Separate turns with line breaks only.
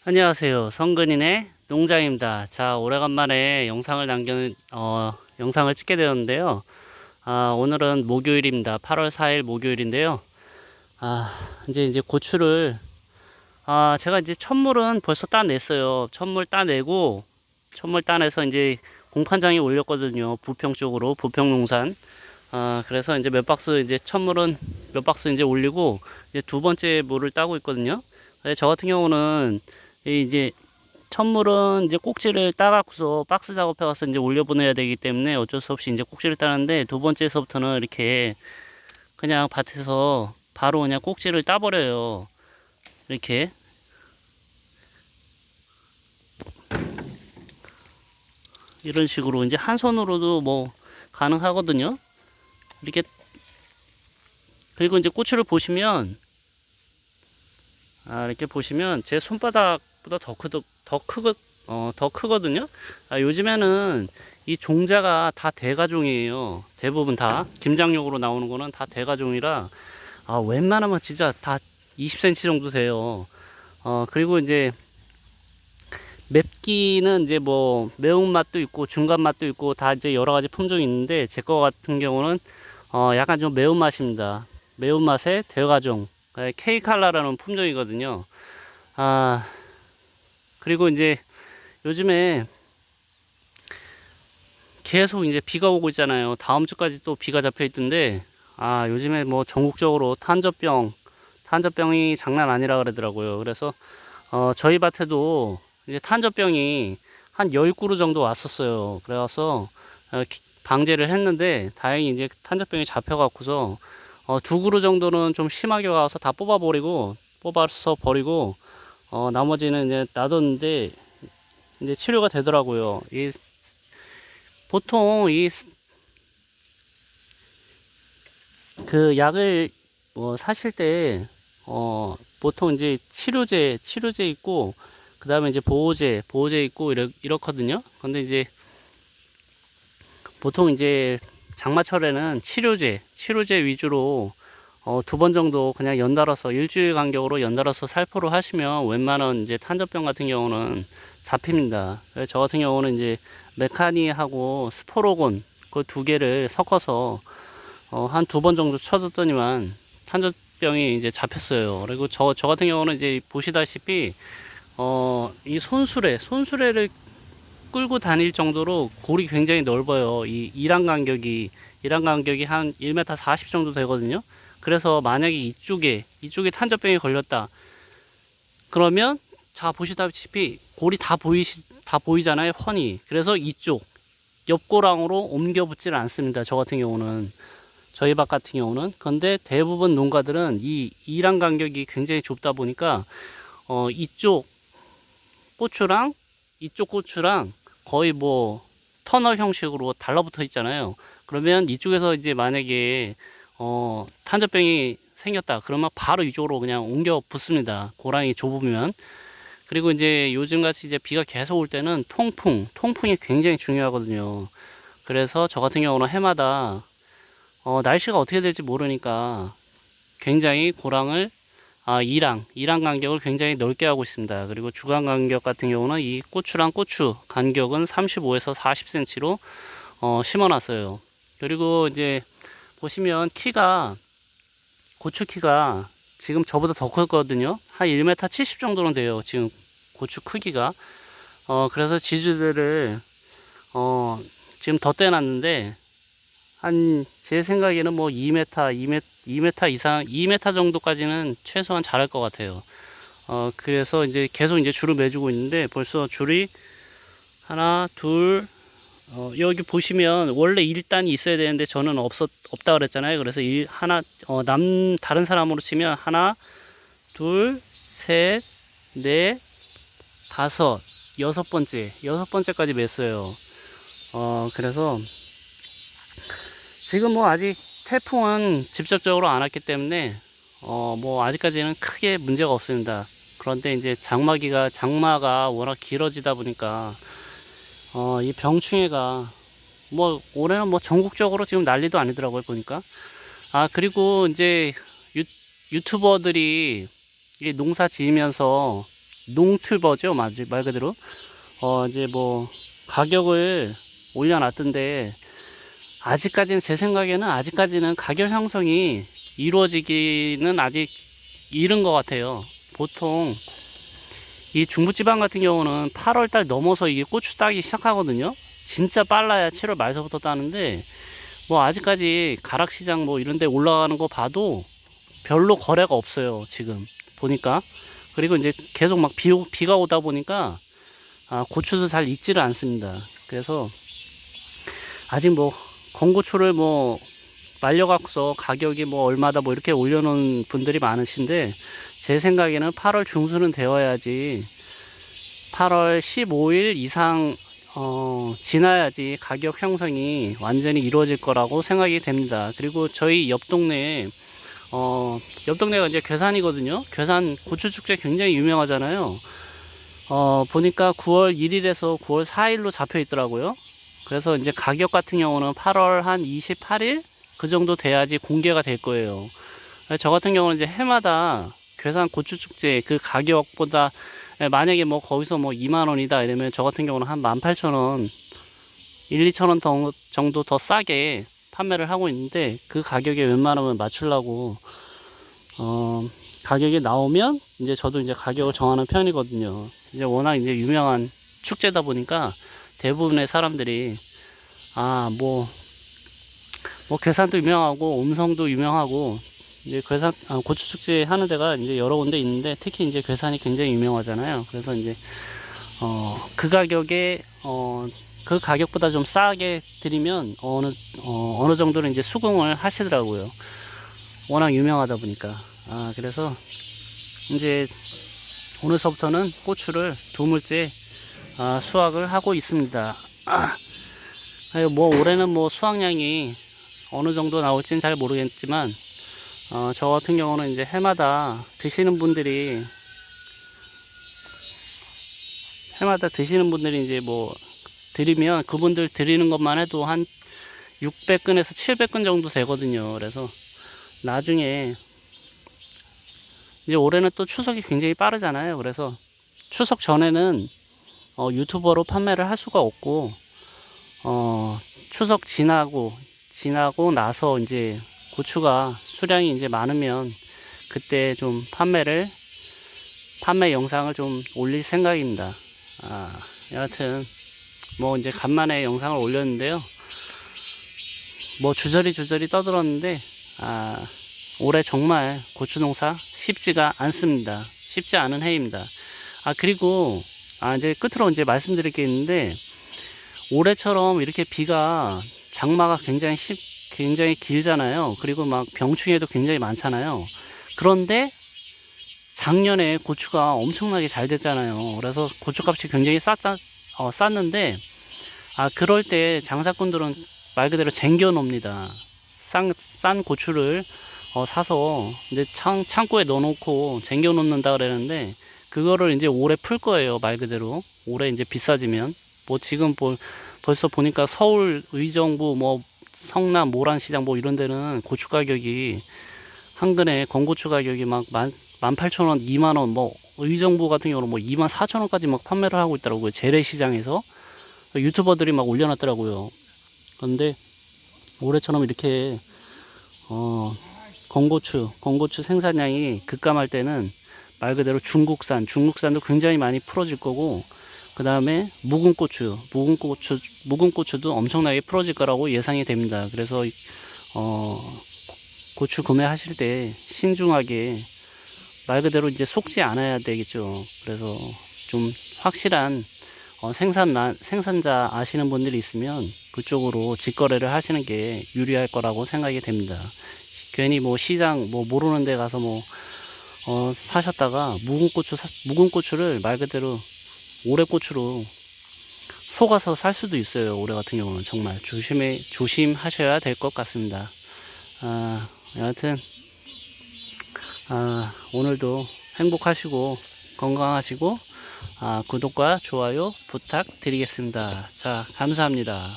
안녕하세요. 성근인의 농장입니다. 자, 오래간만에 영상을 찍게 되었는데요. 오늘은 목요일입니다. 8월 4일 목요일인데요. 이제 고추를, 제가 이제 첫물은 벌써 따냈어요. 첫물 따내서 이제 공판장에 올렸거든요. 부평 쪽으로, 부평 농산. 그래서 이제 첫물은 몇 박스 이제 올리고, 이제 두 번째 물을 따고 있거든요. 저 같은 경우는 이제 첫물은 이제 꼭지를 따갖고서 박스 작업해 가서 이제 올려보내야 되기 때문에 어쩔 수 없이 이제 꼭지를 따는데, 두 번째에서부터는 이렇게 그냥 밭에서 바로 그냥 꼭지를 따버려요. 이렇게. 이런 식으로 이제 한 손으로도 뭐 가능하거든요. 이렇게. 그리고 이제 고추를 보시면, 이렇게 보시면 제 손바닥보다 더 크거든요. 요즘에는 이 종자가 다 대가종이에요. 대부분 다 김장용으로 나오는 거는 다 대가종이라, 웬만하면 진짜 다 20cm 정도 돼요. 그리고 이제 맵기는 이제 뭐 매운맛도 있고 중간 맛도 있고 다 이제 여러 가지 품종이 있는데, 제 거 같은 경우는 약간 좀 매운맛입니다. 매운맛의 대가종 K칼라라는 품종이거든요. 아 그리고 이제 요즘에 계속 이제 비가 오고 있잖아요. 다음 주까지 또 비가 잡혀 있던데, 요즘에 뭐 전국적으로 탄저병이 장난 아니라 그러더라고요. 그래서 저희 밭에도 이제 탄저병이 한 10그루 정도 왔었어요. 그래서 방제를 했는데, 다행히 이제 탄저병이 잡혀갖고서 2그루 정도는 좀 심하게 와서 다 뽑아서 버리고, 나머지는 이제 놔뒀는데 이제 치료가 되더라고요. 보통 그 약을 뭐 사실 때, 보통 이제 치료제 있고, 그 다음에 이제 보호제 있고, 이렇거든요. 근데 이제 보통 이제 장마철에는 치료제 위주로, 두 번 정도 그냥 연달아서 일주일 간격으로 연달아서 살포를 하시면 웬만한 이제 탄저병 같은 경우는 잡힙니다. 그래서 저 같은 경우는 이제 메카니하고 스포로곤 그 두 개를 섞어서 한 두 번 정도 쳐줬더니만 탄저병이 이제 잡혔어요. 그리고 저 같은 경우는 이제 보시다시피 이 손수레를 끌고 다닐 정도로 골이 굉장히 넓어요. 이 일한 간격이 한 1m 40 정도 되거든요. 그래서 만약에 이쪽에 탄저병이 걸렸다 그러면, 자 보시다시피 골이 다 보이잖아요, 훤히. 그래서 이쪽 옆고랑으로 옮겨 붙지는 않습니다. 저희 밭 같은 경우는. 근데 대부분 농가들은 이 일한 간격이 굉장히 좁다 보니까 이쪽 고추랑 이쪽 고추랑 거의 뭐 터널 형식으로 달라붙어 있잖아요. 그러면 이쪽에서 이제 만약에 탄저병이 생겼다 그러면 바로 이쪽으로 그냥 옮겨 붙습니다. 고랑이 좁으면. 그리고 이제 요즘같이 이제 비가 계속 올 때는 통풍이 굉장히 중요하거든요. 그래서 저 같은 경우는 해마다 날씨가 어떻게 될지 모르니까 굉장히 고랑을, 이랑 간격을 굉장히 넓게 하고 있습니다. 그리고 주간 간격 같은 경우는 이 고추랑 고추 간격은 35에서 40cm로 심어놨어요. 그리고 이제 보시면 고추 키가 지금 저보다 더 컸거든요. 한 1m 70 정도는 돼요. 지금 고추 크기가. 그래서 지주들을 지금 덧대놨는데, 제 생각에는 뭐 2m 이상, 2m 정도까지는 최소한 자랄 것 같아요. 그래서 이제 계속 이제 줄을 매주고 있는데, 벌써 줄이 하나, 둘, 여기 보시면 원래 1단이 있어야 되는데 저는 없다 그랬잖아요. 그래서 다른 사람으로 치면 하나, 둘, 셋, 넷, 다섯, 여섯 번째까지 맸어요. 그래서 지금 뭐 아직 태풍은 직접적으로 안 왔기 때문에 뭐 아직까지는 크게 문제가 없습니다. 그런데 이제 장마가 워낙 길어지다 보니까 이 병충해가 뭐 올해는 뭐 전국적으로 지금 난리도 아니더라고요, 보니까. 그리고 이제 유튜버들이 이 농사 지으면서 농튜버죠, 말 그대로. 이제 뭐 가격을 올려놨던데, 아직까지는 제 생각에는 아직까지는 가격 형성이 이루어지기는 아직 이른 것 같아요. 보통 이 중부지방 같은 경우는 8월달 넘어서 이게 고추 따기 시작하거든요. 진짜 빨라야 7월 말서부터 따는데, 뭐 아직까지 가락시장 뭐 이런 데 올라가는 거 봐도 별로 거래가 없어요, 지금 보니까. 그리고 이제 계속 막 비가 오다 보니까 고추도 잘 익지를 않습니다. 그래서 아직 뭐 건고추를 뭐 말려갖고서 가격이 뭐 얼마다 뭐 이렇게 올려놓은 분들이 많으신데, 제 생각에는 8월 중순은 되어야지, 8월 15일 이상 지나야지 가격 형성이 완전히 이루어질 거라고 생각이 됩니다. 그리고 저희 옆 동네에 옆 동네가 이제 괴산이거든요. 괴산 고추축제 굉장히 유명하잖아요. 보니까 9월 1일에서 9월 4일로 잡혀 있더라고요. 그래서 이제 가격 같은 경우는 8월 한 28일 그 정도 돼야지 공개가 될 거예요. 저 같은 경우는 이제 해마다 괴산 고추축제 그 가격보다, 만약에 뭐 거기서 뭐 2만원이다 이러면 저 같은 경우는 한 18,000원, 1, 2,000원 정도 더 싸게 판매를 하고 있는데, 그 가격에 웬만하면 맞추려고 가격이 나오면 이제 저도 이제 가격을 정하는 편이거든요. 이제 워낙 이제 유명한 축제다 보니까 대부분의 사람들이 뭐 괴산도 유명하고 음성도 유명하고, 이제 괴산 고추축제 하는 데가 이제 여러 군데 있는데, 특히 이제 괴산이 굉장히 유명하잖아요. 그래서 이제 그 가격에 그 가격보다 좀 싸게 드리면 어느 정도는 이제 수긍을 하시더라고요. 워낙 유명하다 보니까. 그래서 이제 오늘서부터는 고추를 두물째 수확을 하고 있습니다. 뭐 올해는 뭐 수확량이 어느 정도 나올지는 잘 모르겠지만, 저 같은 경우는 이제 해마다 드시는 분들이 이제 뭐 드리면, 그분들 드리는 것만 해도 한 600근에서 700근 정도 되거든요. 그래서 나중에 이제 올해는 또 추석이 굉장히 빠르잖아요. 그래서 추석 전에는 유튜버로 판매를 할 수가 없고, 추석 지나고 나서 이제 고추가 수량이 이제 많으면 그때 좀 판매 영상을 좀 올릴 생각입니다. 여하튼 뭐 이제 간만에 영상을 올렸는데요. 뭐 주저리 떠들었는데, 올해 정말 고추 농사 쉽지가 않습니다. 쉽지 않은 해입니다. 그리고 이제 끝으로 이제 말씀드릴 게 있는데, 올해처럼 이렇게 장마가 굉장히 길잖아요. 그리고 막 병충해도 굉장히 많잖아요. 그런데 작년에 고추가 엄청나게 잘 됐잖아요. 그래서 고추값이 굉장히 쌌는데, 그럴 때 장사꾼들은 말 그대로 쟁겨 놓습니다. 싼 고추를 사서 이제 창고에 넣어놓고 쟁겨 놓는다 그러는데, 그거를 이제 올해 풀 거예요. 말 그대로 올해 이제 비싸지면, 뭐 지금 벌써 보니까 서울 의정부, 뭐 성남 모란시장 뭐 이런 데는 고추 가격이 한 근에 건고추 가격이 막 18,000원, 2만원, 뭐 의정부 같은 경우는 뭐 24,000원까지 막 판매를 하고 있더라고요. 재래시장에서 유튜버들이 막 올려놨더라고요. 그런데 올해처럼 이렇게 건고추 생산량이 급감할 때는 말 그대로 중국산도 굉장히 많이 풀어질 거고, 그 다음에 묵은 고추도 엄청나게 풀어질 거라고 예상이 됩니다. 그래서 고추 구매하실 때 신중하게, 말 그대로 이제 속지 않아야 되겠죠. 그래서 좀 확실한 생산자 아시는 분들이 있으면 그쪽으로 직거래를 하시는 게 유리할 거라고 생각이 됩니다. 괜히 뭐 시장 뭐 모르는 데 가서 뭐 사셨다가 묵은 고추를 말 그대로 올해 고추로 속아서 살 수도 있어요. 올해 같은 경우는 정말 조심하셔야 될 것 같습니다. 여하튼 오늘도 행복하시고 건강하시고 구독과 좋아요 부탁드리겠습니다. 자, 감사합니다.